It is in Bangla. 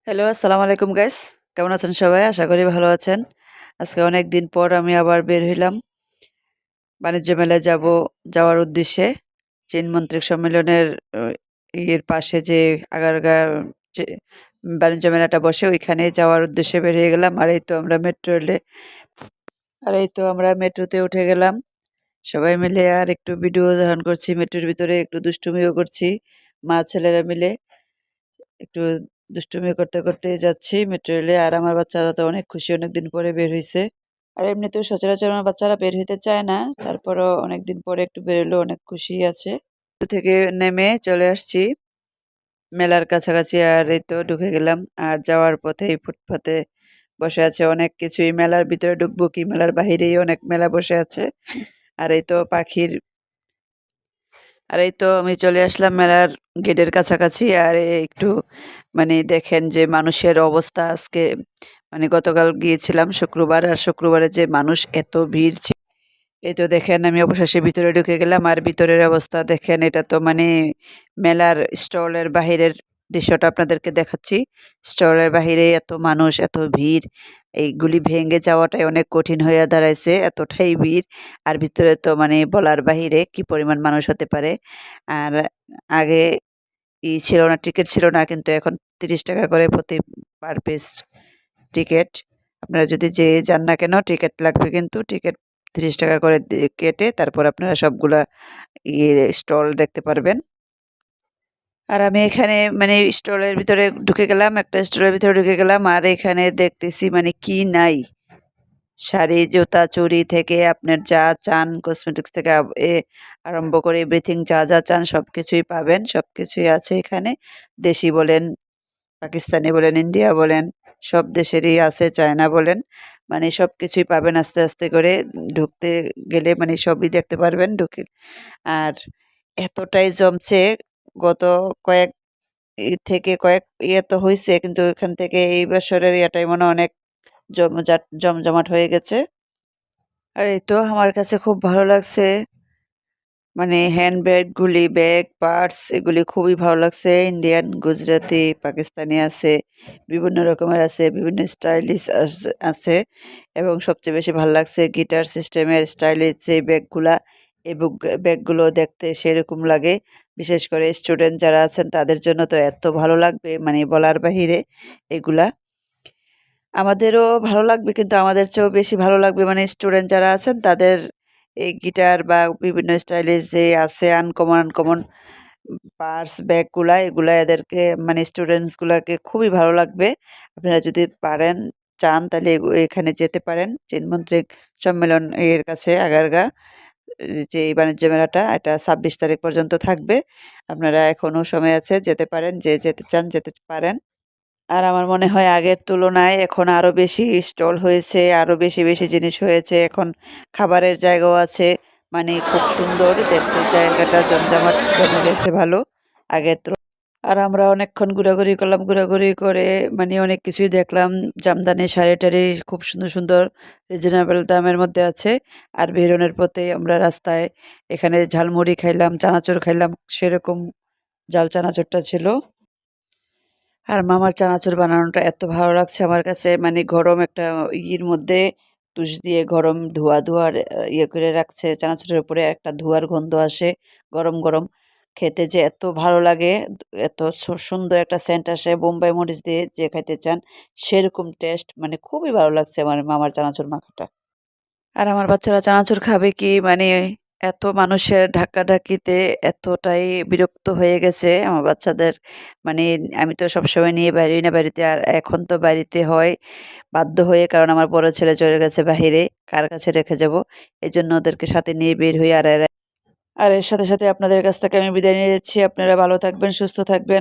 হ্যালো, আসসালামু আলাইকুম গাইস। কেমন আছেন সবাই? আশা করি ভালো আছেন। আজকে অনেক দিন পর আমি আবার বের হইলাম। বাণিজ্য মেলায় যাওয়ার উদ্দেশ্যে। চীন মন্ত্রিক সম্মেলনের অ ইয়ের পাশে যে আগারগা যে বাণিজ্য মেলাটা বসে ওইখানে যাওয়ার উদ্দেশ্যে বের হয়ে গেলাম। আর এই তো আমরা মেট্রোতে উঠে গেলাম। সবাই মিলে আর একটু ভিডিও ধারণ করছি। মেট্রোর ভিতরে একটু দুষ্টুমিও করছি। মা ছেলেরা মিলে। একটু দুষ্টুমি করতে, করতে যাচ্ছি মেট্রো রেলে। আর আমার বাচ্চারা তো অনেক খুশি, অনেকদিন পরে বের হইছে। আর এমনিতেও সচরাচর আমার বাচ্চারা বের হইতে চায় না। তারপরও অনেকদিন পরে একটু বেরোলো, অনেক খুশি আছে। থেকে নেমে চলে আসছি মেলার কাছাকাছি। আর এই তো ঢুকে গেলাম। আর যাওয়ার পথেই ফুটপাতে বসে আছে অনেক কিছুই। মেলার ভিতরে ঢুকবো কি মেলার বাহিরেই অনেক মেলা বসে আছে। আর এই তো আমি চলে আসলাম মেলার গেটের কাছাকাছি। আর একটু দেখেন যে মানুষের অবস্থা আজকে, গতকাল গিয়েছিলাম শুক্রবার, আর শুক্রবারে যে মানুষ এত ভিড় ছিল। এই তো দেখেন আমি অবশেষে ভিতরে ঢুকে গেলাম। আর ভিতরের অবস্থা দেখেন, এটা তো মেলার স্টলের বাহিরের দৃশ্যটা আপনাদেরকে দেখাচ্ছি। স্টলের বাহিরে এত মানুষ, এত ভিড়, এইগুলি ভেঙে যাওয়াটাই অনেক কঠিন হয়ে দাঁড়াইছে, এতটাই ভিড়। আর ভিতরে তো বলার বাহিরে কি পরিমাণ মানুষ হতে পারে। আর আগে ছিল না, টিকিট ছিল না, কিন্তু এখন 30 টাকা করে প্রতি পার পিস টিকিট। আপনারা যদি যে যান না কেন টিকিট লাগবে, কিন্তু টিকিট 30 টাকা করে কেটে তারপর আপনারা সবগুলা স্টল দেখতে পারবেন। আর আমি এখানে স্টলের ভিতরে ঢুকে গেলাম, একটা স্টলের ভিতরে ঢুকে গেলাম। আর এখানে দেখতেছি কি নাই, শাড়ি, জুতা, চুড়ি থেকে আপনার যা চান, কসমেটিক্স থেকে আরম্ভ করে এভরিথিং, যা যা চান সবকিছুই পাবেন, সবকিছুই আছে এখানে। দেশি বলেন, পাকিস্তানি বলেন, ইন্ডিয়া বলেন, সব দেশেরই আছে, চায়না বলেন, সবকিছুই পাবেন আস্তে আস্তে করে ঢুকতে গেলে, সবই দেখতে পারবেন ঢুকে। আর এতটাই জমছে, গত কয়েক থেকে কয়েক তো হয়েছে, কিন্তু এখান থেকে এই বছরের ইয়েটাই মনে হয় অনেক জমজমাট হয়ে গেছে। আর এই তো আমার কাছে খুব ভালো লাগছে, হ্যান্ডব্যাগগুলি, ব্যাগ, পার্স, এগুলি খুবই ভালো লাগছে। ইন্ডিয়ান, গুজরাটি, পাকিস্তানি আছে, বিভিন্ন রকমের আছে, বিভিন্ন স্টাইলিশ আছে। এবং সবচেয়ে বেশি ভালো লাগছে গিটার সিস্টেমের স্টাইলিশ যে ব্যাগগুলা। এই ব্যাগগুলো দেখতে সেরকম লাগে। বিশেষ করে স্টুডেন্ট যারা আছেন তাদের জন্য তো এত ভালো লাগবে, বলার বাহিরে এগুলা। আমাদেরও ভালো লাগবে, কিন্তু আমাদের চেয়েও বেশি ভালো লাগবে স্টুডেন্ট যারা আছেন তাদের। এই গিটার বা বিভিন্ন স্টাইলিশ যে আছে আনকমন আনকমন পার্স, ব্যাগগুলা, এগুলা এদেরকে স্টুডেন্টসগুলাকে খুবই ভালো লাগবে। আপনারা যদি পারেন, চান, তাহলে এখানে যেতে পারেন। চীনমন্ত্রিক সম্মেলন এর কাছে আগারগা যে এই বাণিজ্য মেলাটা, এটা 26 তারিখ পর্যন্ত থাকবে। আপনারা এখনো সময় আছে, যেতে পারেন, যে যেতে চান যেতে পারেন। আর আমার মনে হয় আগের তুলনায় এখন আরো বেশি স্টল হয়েছে, আরো বেশি বেশি জিনিস হয়েছে। এখন খাবারের জায়গাও আছে, খুব সুন্দর দেখতে, জায়গাটা জমজমাট জমে গেছে ভালো আগের তুলনায়। আর আমরা অনেকক্ষণ ঘোরাঘুরি করলাম, ঘোরাঘুরি করে অনেক কিছুই দেখলাম। জামদানি শাড়ি টাড়ি খুব সুন্দর সুন্দর রিজনেবল দামের মধ্যে আছে। আর বেরোনোর পথে আমরা রাস্তায় এখানে ঝালমুড়ি খাইলাম, চানাচুর খাইলাম, সেরকম জাল চানাচুরটা ছিল। আর মামার চানাচুর বানানোটা এত ভালো লাগছে আমার কাছে, গরম একটা ইয়ের মধ্যে তুষ দিয়ে গরম ধোয়া ধোয়ার ইয়ে করে রাখছে চানাচুরের উপরে, একটা ধোয়ার গন্ধ আসে গরম গরম। খেতে যে এত ভালো লাগে, এত সুন্দর একটা সেন্ট আসে, বোম্বাই মরিচ দিয়ে যে খাইতে চান সেরকম টেস্ট, খুবই ভালো লাগছে আমার মামার চানাচুর মাখাটা। আর আমার বাচ্চারা চানাচুর খাবে কি, এত মানুষের ধাক্কাধাক্কিতে এতটাই বিরক্ত হয়ে গেছে আমার বাচ্চাদের। মানে আমি তো সবসময় নিয়ে বেরোই না বাড়িতে, আর এখন তো বাড়িতে হয় বাধ্য হয়ে, কারণ আমার বড় ছেলে চলে গেছে বাহিরে, কার কাছে রেখে যাব। এই জন্য ওদেরকে সাথে নিয়ে বের হই। আর এর সাথে সাথে আপনাদের কাছ থেকে আমি বিদায় নিয়ে যাচ্ছি। আপনারা ভালো থাকবেন, সুস্থ থাকবেন।